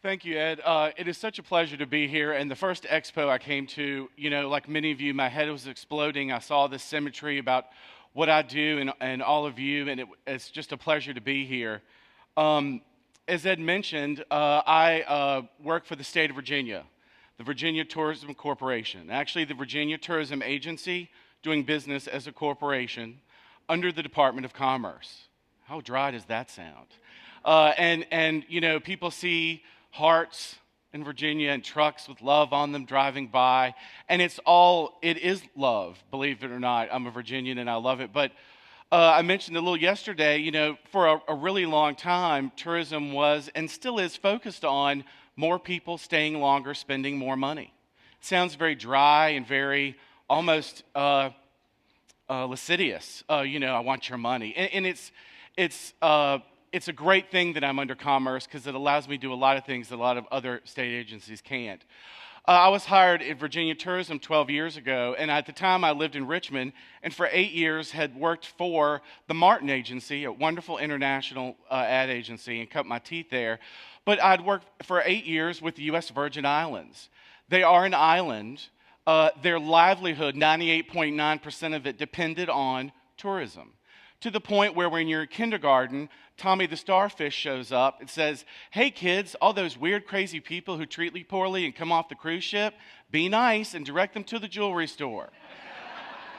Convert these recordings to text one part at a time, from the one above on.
Thank you, Ed. It is such a pleasure to be here. And the first expo I came to, like many of you, my head was exploding. I saw this symmetry about what I do and all of you, and it's just a pleasure to be here. As Ed mentioned, I work for the state of Virginia, the Virginia Tourism Corporation, actually the Virginia Tourism Agency, doing business as a corporation under the Department of Commerce. How dry does that sound? People see hearts in Virginia and trucks with love on them driving by, and it is love, believe it or not. I'm a Virginian and I love it, but I mentioned a little yesterday, for a really long time, tourism was and still is focused on more people staying longer, spending more money. It sounds very dry and very almost lascivious. I want your money, and it's a great thing that I'm under commerce because it allows me to do a lot of things that a lot of other state agencies can't. I was hired at Virginia Tourism 12 years ago, and at the time I lived in Richmond, and for 8 years had worked for the Martin Agency, a wonderful international ad agency, and cut my teeth there. But I'd worked for 8 years with the U.S. Virgin Islands. They are an island. Their livelihood, 98.9% of it, depended on tourism. To the point where when you're in kindergarten, Tommy the Starfish shows up and says, "Hey kids, all those weird, crazy people who treat you poorly and come off the cruise ship, be nice and direct them to the jewelry store.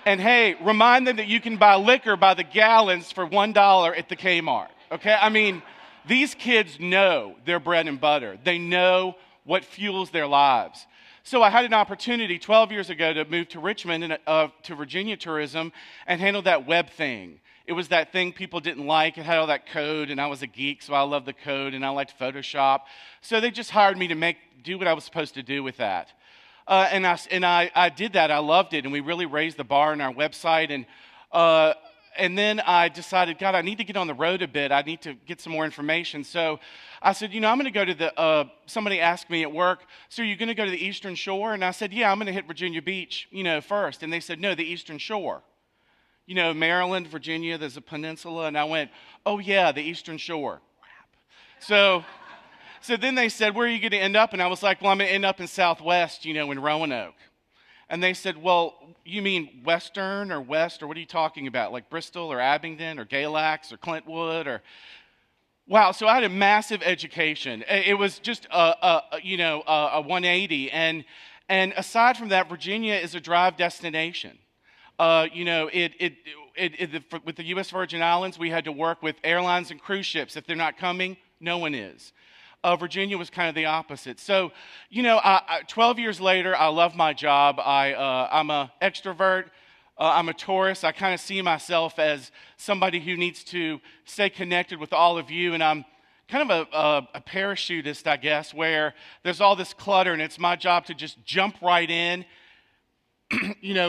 And hey, remind them that you can buy liquor by the gallons for $1 at the Kmart." Okay? I mean, these kids know their bread and butter. They know what fuels their lives. So I had an opportunity 12 years ago to move to Richmond and to Virginia Tourism and handle that web thing. It was that thing people didn't like. It had all that code, and I was a geek, so I loved the code, and I liked Photoshop. So they just hired me to do what I was supposed to do with that. And I did that. I loved it, and we really raised the bar on our website. And then I decided, God, I need to get on the road a bit. I need to get some more information. So I said, I'm going to go to somebody asked me at work, "So are you going to go to the Eastern Shore?" And I said, "Yeah, I'm going to hit Virginia Beach, first." And they said, "No, the Eastern Shore. Maryland, Virginia, there's a peninsula." And I went, "Oh, yeah, the Eastern Shore." Crap. So then they said, "Where are you going to end up?" And I was like, "Well, I'm going to end up in Southwest, in Roanoke." And they said, "Well, you mean Western or West, or what are you talking about? Like Bristol or Abingdon or Galax or Clintwood or..." Wow, so I had a massive education. It was just a 180. And aside from that, Virginia is a drive destination. With the U.S. Virgin Islands, we had to work with airlines and cruise ships. If they're not coming, no one is. Virginia was kind of the opposite. So, 12 years later, I love my job. I'm an extrovert. I'm a tourist. I kind of see myself as somebody who needs to stay connected with all of you. And I'm kind of a parachutist, I guess, where there's all this clutter, and it's my job to just jump right in.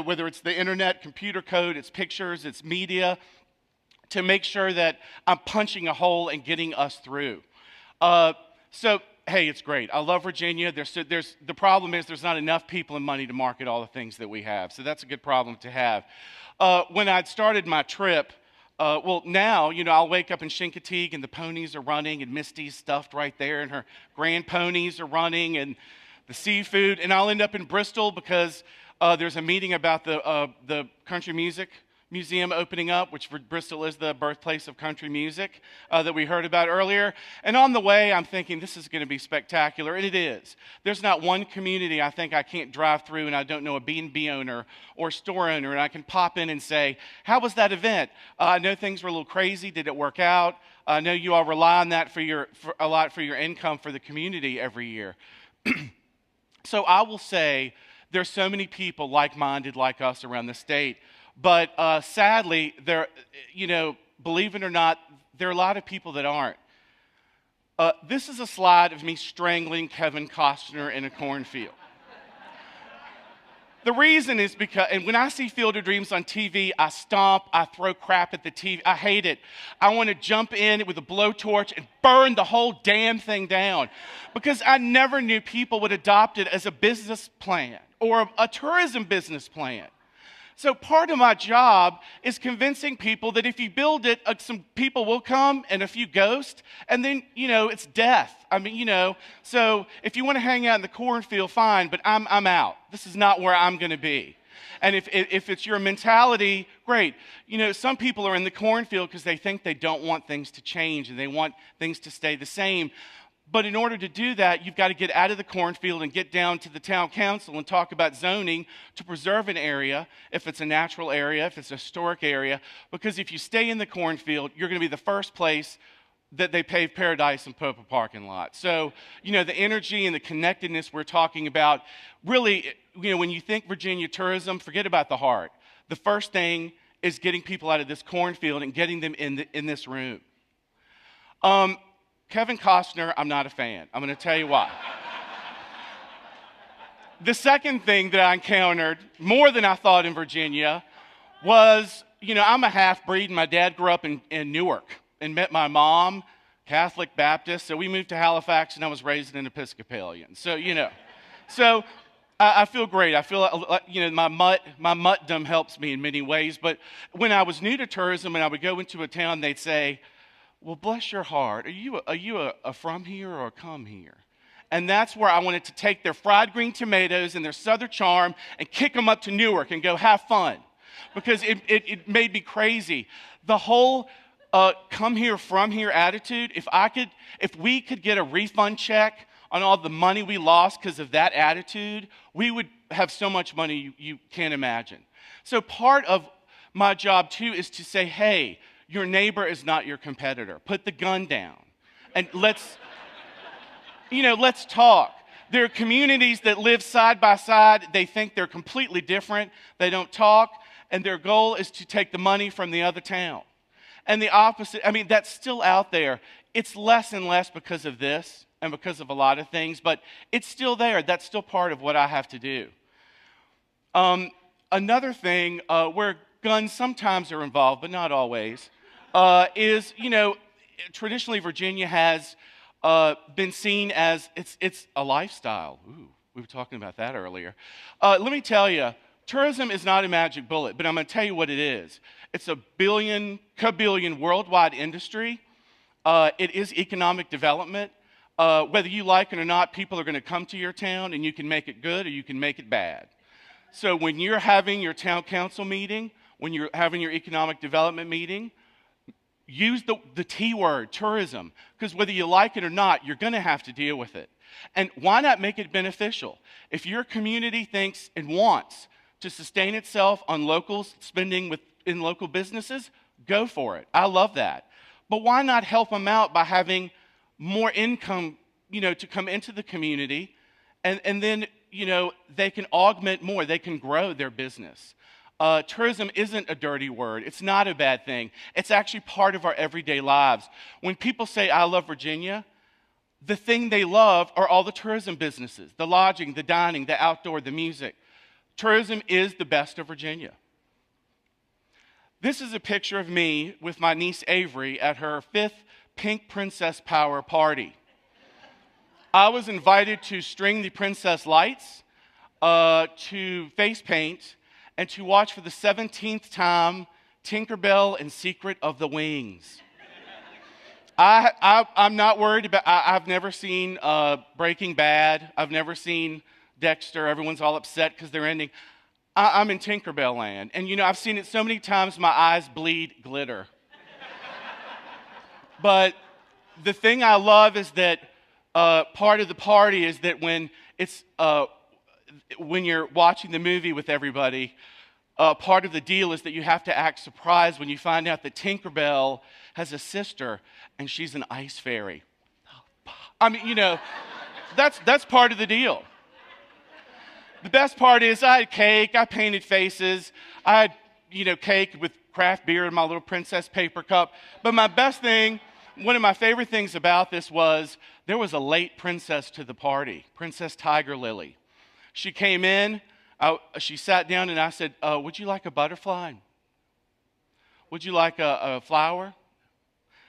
Whether it's the internet, computer code, it's pictures, it's media, to make sure that I'm punching a hole and getting us through. Hey, it's great. I love Virginia. The problem is there's not enough people and money to market all the things that we have. So that's a good problem to have. When I'd started my trip, now, I'll wake up in Chincoteague and the ponies are running and Misty's stuffed right there and her grand ponies are running and the seafood. And I'll end up in Bristol because there's a meeting about the country music museum opening up, which for Bristol is the birthplace of country music that we heard about earlier. And on the way, I'm thinking this is going to be spectacular, and it is. There's not one community I think I can't drive through and I don't know a B&B owner or store owner, and I can pop in and say, "How was that event? I know things were a little crazy. Did it work out? I know you all rely on that for a lot for your income for the community every year." So I will say there's so many people like-minded like us around the state. But sadly, believe it or not, there are a lot of people that aren't. This is a slide of me strangling Kevin Costner in a cornfield. The reason is because, and when I see Field of Dreams on TV, I stomp, I throw crap at the TV. I hate it. I want to jump in with a blowtorch and burn the whole damn thing down because I never knew people would adopt it as a business plan or a tourism business plan. So part of my job is convincing people that if you build it, some people will come and a few ghosts, and then, it's death. I mean, so if you want to hang out in the cornfield, fine, but I'm out. This is not where I'm going to be. And if it's your mentality, great. Some people are in the cornfield because they think they don't want things to change and they want things to stay the same. But in order to do that, you've got to get out of the cornfield and get down to the town council and talk about zoning to preserve an area, if it's a natural area, if it's a historic area. Because if you stay in the cornfield, you're going to be the first place that they pave Paradise and Popa parking lot. So, the energy and the connectedness we're talking about, really, when you think Virginia tourism, forget about the heart. The first thing is getting people out of this cornfield and getting them in this room. Kevin Costner, I'm not a fan. I'm going to tell you why. The second thing that I encountered, more than I thought in Virginia, was, I'm a half-breed, and my dad grew up in Newark and met my mom, Catholic Baptist, so we moved to Halifax, and I was raised an Episcopalian. So, So I feel great. I feel like, my muttdom helps me in many ways, but when I was new to tourism and I would go into a town, they'd say, well, bless your heart, are you a from here or a come here? And that's where I wanted to take their fried green tomatoes and their Southern charm and kick them up to Newark and go have fun. Because it made me crazy. The whole come here, from here attitude, if we could get a refund check on all the money we lost because of that attitude, we would have so much money you can't imagine. So part of my job too is to say, hey, your neighbor is not your competitor. Put the gun down and let's talk. There are communities that live side by side. They think they're completely different. They don't talk, and their goal is to take the money from the other town. And the opposite, that's still out there. It's less and less because of this and because of a lot of things, but it's still there. That's still part of what I have to do. Another thing where guns sometimes are involved, but not always, is, traditionally Virginia has been seen as, it's a lifestyle. Ooh, we were talking about that earlier. Let me tell you, tourism is not a magic bullet, but I'm going to tell you what it is. It's a billion worldwide industry. It is economic development. Whether you like it or not, people are going to come to your town, and you can make it good or you can make it bad. So when you're having your town council meeting, when you're having your economic development meeting, use the T word, tourism, because whether you like it or not, you're going to have to deal with it. And why not make it beneficial? If your community thinks and wants to sustain itself on locals spending in local businesses, go for it. I love that. But why not help them out by having more income, to come into the community, and then, they can augment more, they can grow their business. Tourism isn't a dirty word. It's not a bad thing. It's actually part of our everyday lives. When people say, I love Virginia, the thing they love are all the tourism businesses, the lodging, the dining, the outdoor, the music. Tourism is the best of Virginia. This is a picture of me with my niece Avery at her 5th Pink Princess Power party. I was invited to string the princess lights, to face paint, and to watch for the 17th time Tinkerbell and Secret of the Wings. I'm not worried about, I've never seen Breaking Bad. I've never seen Dexter. Everyone's all upset because they're ending. I'm in Tinkerbell land. And I've seen it so many times my eyes bleed glitter. But the thing I love is that part of the party is that when you're watching the movie with everybody, part of the deal is that you have to act surprised when you find out that Tinkerbell has a sister and she's an ice fairy. That's part of the deal. The best part is I had cake, I painted faces, I had, cake with craft beer in my little princess paper cup. But my best thing, one of my favorite things about this was there was a late princess to the party, Princess Tiger Lily. She came in, she sat down, and I said, would you like a butterfly? Would you like a flower?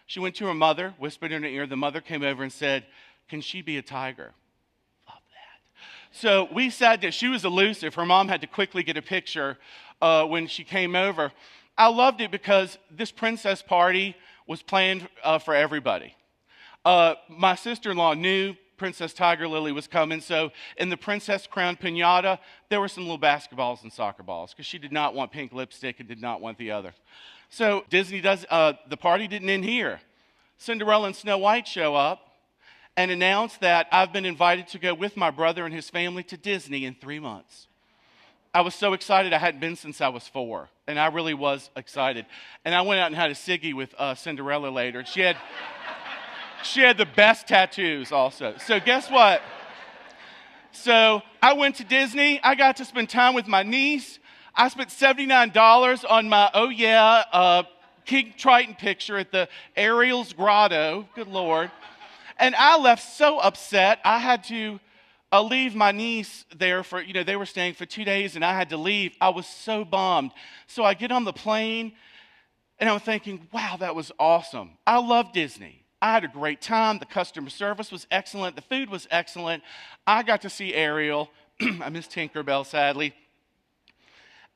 She went to her mother, whispered in her ear. The mother came over and said, can she be a tiger? Love that. So we sat there. She was elusive. Her mom had to quickly get a picture when she came over. I loved it because this princess party was planned for everybody. My sister-in-law knew Princess Tiger Lily was coming, so in the Princess Crown Piñata, there were some little basketballs and soccer balls because she did not want pink lipstick and did not want the other. So Disney the party didn't end here. Cinderella and Snow White show up and announce that I've been invited to go with my brother and his family to Disney in 3 months. I was so excited. I hadn't been since I was 4, and I really was excited. And I went out and had a ciggy with Cinderella later. She had the best tattoos also. So guess what? So I went to Disney. I got to spend time with my niece. I spent $79 on my, King Triton picture at the Ariel's Grotto. Good Lord. And I left so upset. I had to leave my niece there for, they were staying for 2 days, and I had to leave. I was so bummed. So I get on the plane, and I'm thinking, wow, that was awesome. I love Disney. I had a great time. The customer service was excellent. The food was excellent. I got to see Ariel. I miss Tinkerbell, sadly.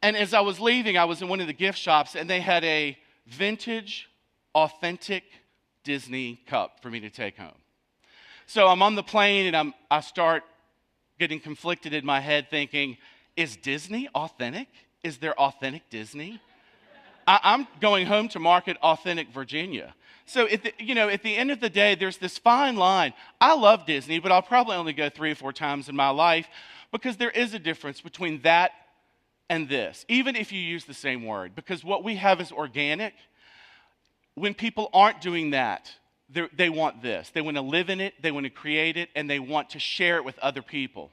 And as I was leaving, I was in one of the gift shops, and they had a vintage, authentic Disney cup for me to take home. So I'm on the plane, and I start getting conflicted in my head thinking, is Disney authentic? Is there authentic Disney? I'm going home to market authentic Virginia. So at the end of the day, there's this fine line. I love Disney, but I'll probably only go 3 or 4 times in my life because there is a difference between that and this, even if you use the same word, because what we have is organic. When people aren't doing that, they want this. They want to live in it, they want to create it, and they want to share it with other people.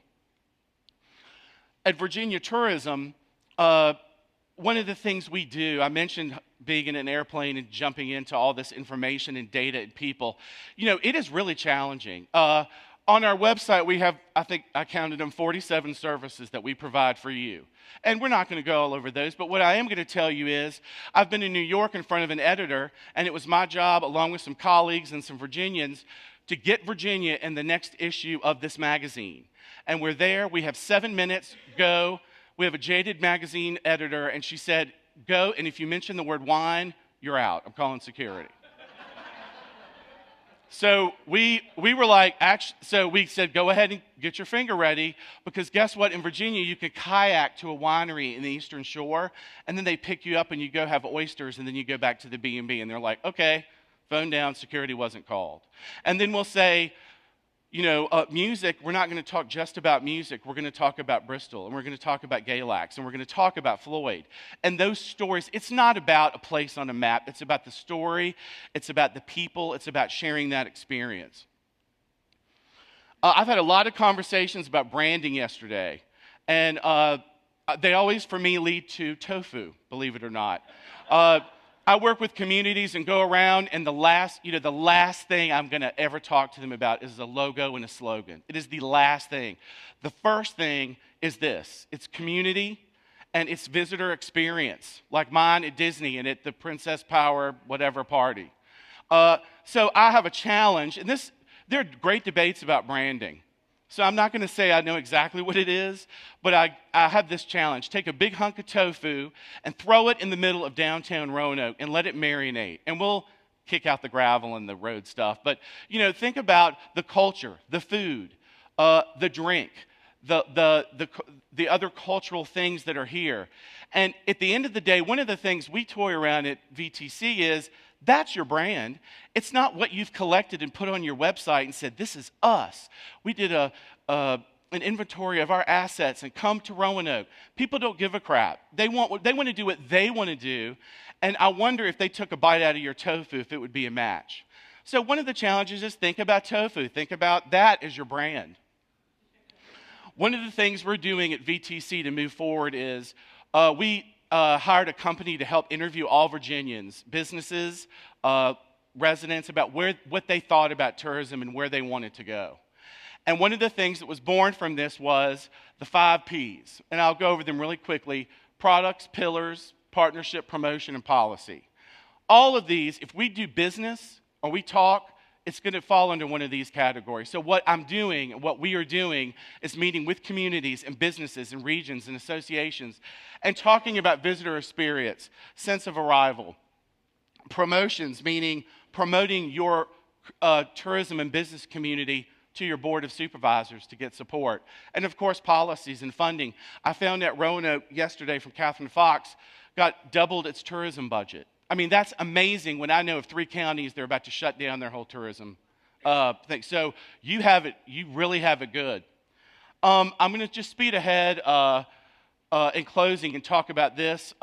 At Virginia Tourism, one of the things we do, I mentioned being in an airplane and jumping into all this information and data and people. It is really challenging. On our website, we have, I think I counted them, 47 services that we provide for you. And we're not going to go all over those, but what I am going to tell you is I've been in New York in front of an editor, and it was my job, along with some colleagues and some Virginians, to get Virginia in the next issue of this magazine. And we're there. We have 7 minutes. Go. We have a jaded magazine editor, and she said, go, and if you mention the word wine, you're out. I'm calling security. So we were like, so we said, go ahead and get your finger ready, because guess what? In Virginia, you can kayak to a winery in the Eastern Shore, and then they pick you up and you go have oysters, and then you go back to the B&B, and they're like, okay, phone down, security wasn't called. And then we'll say, music, we're not going to talk just about music. We're going to talk about Bristol, and we're going to talk about Galax, and we're going to talk about Floyd. And those stories, it's not about a place on a map. It's about the story. It's about the people. It's about sharing that experience. I've had a lot of conversations about branding yesterday, and they always, for me, lead to tofu, believe it or not. I work with communities and go around, and the last thing I'm going to ever talk to them about is a logo and a slogan. It is the last thing. The first thing is this. It's community, and it's visitor experience, like mine at Disney and at the Princess Power whatever party. So I have a challenge, and there are great debates about branding. So I'm not going to say I know exactly what it is, but I have this challenge. Take a big hunk of tofu and throw it in the middle of downtown Roanoke and let it marinate. And we'll kick out the gravel and the road stuff. But, think about the culture, the food, the drink, the other cultural things that are here. And at the end of the day, one of the things we toy around at VTC is that's your brand. It's not what you've collected and put on your website and said, this is us. We did an inventory of our assets and come to Roanoke. People don't give a crap. They want to do what they want to do. And I wonder if they took a bite out of your tofu, if it would be a match. So one of the challenges is think about tofu. Think about that as your brand. One of the things we're doing at VTC to move forward is we hired a company to help interview all Virginians, businesses, residents, about what they thought about tourism and where they wanted to go. And one of the things that was born from this was the 5 Ps. And I'll go over them really quickly: products, pillars, partnership, promotion, and policy. All of these, if we do business or we talk it's going to fall under one of these categories. So what I'm doing, what we are doing, is meeting with communities and businesses and regions and associations and talking about visitor experience, sense of arrival. Promotions, meaning promoting your tourism and business community to your board of supervisors to get support. And of course, policies and funding. I found that Roanoke yesterday from Catherine Fox got doubled its tourism budget. I mean, that's amazing when I know of 3 counties, they're about to shut down their whole tourism thing. So you really have it good. I'm going to just speed ahead in closing and talk about this.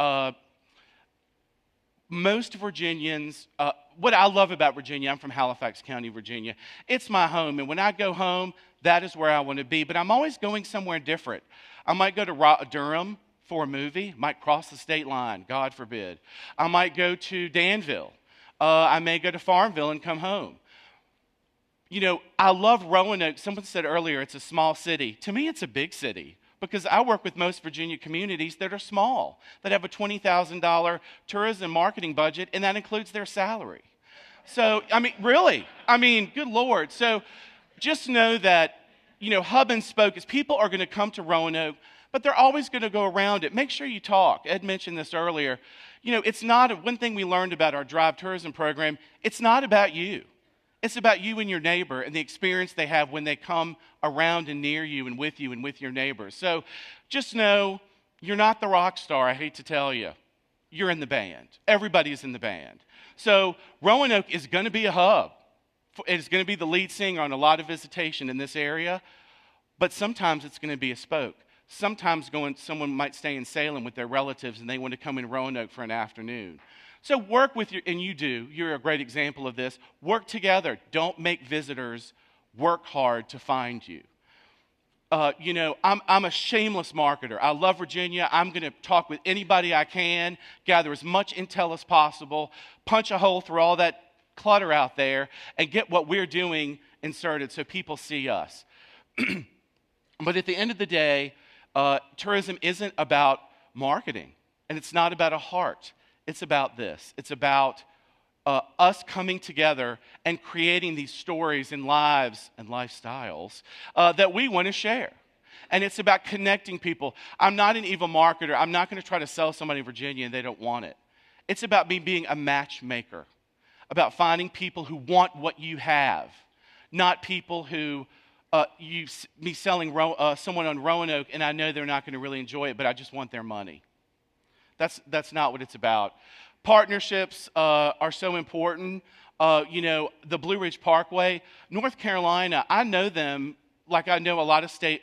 Most Virginians, what I love about Virginia, I'm from Halifax County, Virginia. It's my home, and when I go home, that is where I want to be. But I'm always going somewhere different. I might go to Durham for a movie, might cross the state line, God forbid. I might go to Danville. I may go to Farmville and come home. You know, I love Roanoke. Someone said earlier it's a small city. To me, it's a big city because I work with most Virginia communities that are small, that have a $20,000 tourism marketing budget, and that includes their salary. So, I mean, really, good Lord. So just know that, you know, hub and spoke is people are going to come to Roanoke, but they're always going to go around it. Make sure you talk. Ed mentioned this earlier. You know, it's not one thing we learned about our Drive Tourism program. It's not about you. It's about you and your neighbor and the experience they have when they come around and near you and with your neighbors. So just know you're not the rock star, I hate to tell you. You're in the band. Everybody's in the band. So Roanoke is going to be a hub. It's going to be the lead singer on a lot of visitation in this area, but sometimes it's going to be a spoke. Sometimes someone might stay in Salem with their relatives and they want to come in Roanoke for an afternoon. So work with and you do, you're a great example of this. Work together. Don't make visitors work hard to find you. You know, I'm a shameless marketer. I love Virginia. I'm going to talk with anybody I can, gather as much intel as possible, punch a hole through all that clutter out there, and get what we're doing inserted so people see us. But at the end of the day, tourism isn't about marketing, and it's not about a heart. It's about this. It's about us coming together and creating these stories and lives and lifestyles that we want to share. And it's about connecting people. I'm not an evil marketer. I'm not going to try to sell somebody in Virginia and they don't want it. It's about me being a matchmaker, about finding people who want what you have, not people who me selling someone on Roanoke and I know they're not going to really enjoy it, but I just want their money. That's not what it's about. Partnerships are so important. You know, the Blue Ridge Parkway, North Carolina, I know them like I know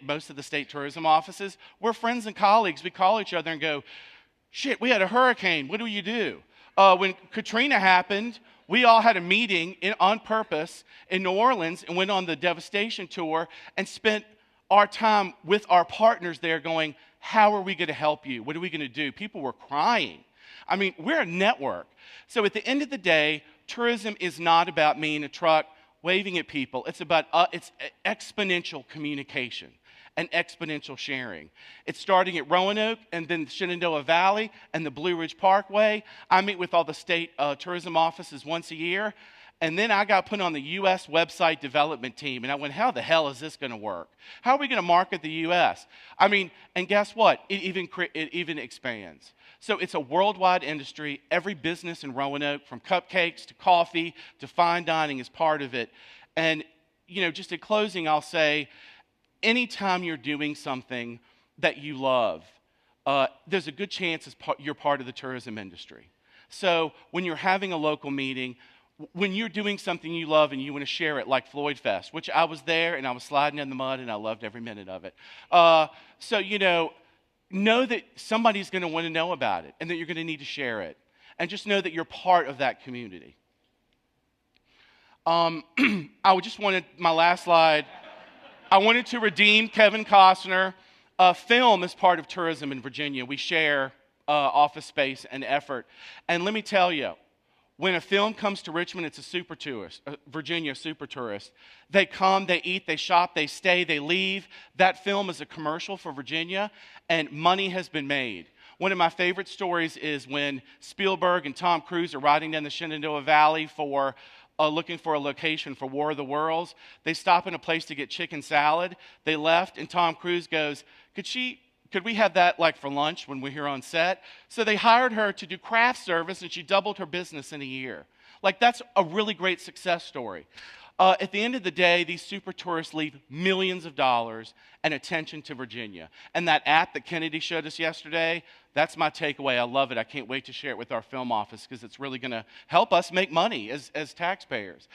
most of the state tourism offices. We're friends and colleagues. We call each other and go, shit, we had a hurricane. What do you do? When Katrina happened, we all had a meeting on purpose in New Orleans and went on the devastation tour and spent our time with our partners there going, how are we going to help you? What are we going to do? People were crying. I mean, we're a network. So at the end of the day, tourism is not about me in a truck waving at people. It's about it's exponential communication and exponential sharing. It's starting at Roanoke and then the Shenandoah Valley and the Blue Ridge Parkway. I meet with all the state tourism offices once a year. And then I got put on the U.S. website development team, and I went, how the hell is this going to work? How are we going to market the U.S.? I mean, and guess what? It even expands. So it's a worldwide industry. Every business in Roanoke, from cupcakes to coffee to fine dining, is part of it. And, you know, just in closing, I'll say, anytime you're doing something that you love, there's a good chance you're part of the tourism industry. So when you're having a local meeting, when you're doing something you love and you want to share it, like Floyd Fest, which I was there and I was sliding in the mud and I loved every minute of it. So, you know that somebody's going to want to know about it and that you're going to need to share it. And just know that you're part of that community. I just wanted, my last slide, I wanted to redeem Kevin Costner. Film is part of tourism in Virginia. We share office space and effort. And let me tell you, when a film comes to Richmond, it's a super tourist, Virginia super tourist. They come, they eat, they shop, they stay, they leave. That film is a commercial for Virginia, and money has been made. One of my favorite stories is when Spielberg and Tom Cruise are riding down the Shenandoah Valley for looking for a location for War of the Worlds. They stop in a place to get chicken salad. They left, and Tom Cruise goes, could we have that like for lunch when we're here on set? So they hired her to do craft service, and she doubled her business in a year. Like, that's a really great success story. At the end of the day, these super tourists leave millions of dollars and attention to Virginia. And that app that Kennedy showed us yesterday, that's my takeaway. I love it. I can't wait to share it with our film office because it's really going to help us make money as taxpayers.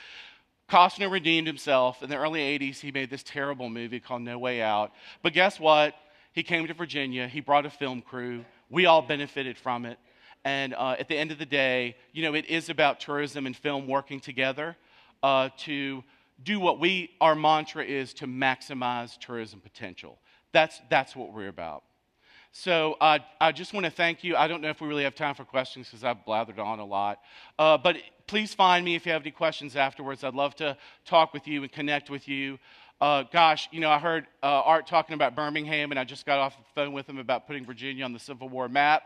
Costner redeemed himself. In the early 80s, he made this terrible movie called No Way Out. But guess what? He came to Virginia. He brought a film crew. We all benefited from it. And at the end of the day, you know, it is about tourism and film working together to do what our mantra is to maximize tourism potential. That's what we're about. So I just want to thank you. I don't know if we really have time for questions because I've blathered on a lot. But please find me if you have any questions afterwards. I'd love to talk with you and connect with you. Gosh, you know, I heard Art talking about Birmingham, and I just got off the phone with him about putting Virginia on the Civil War map.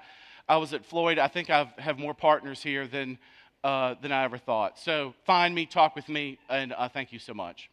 I was at Floyd. I think I have more partners here than I ever thought. So find me, talk with me, and thank you so much.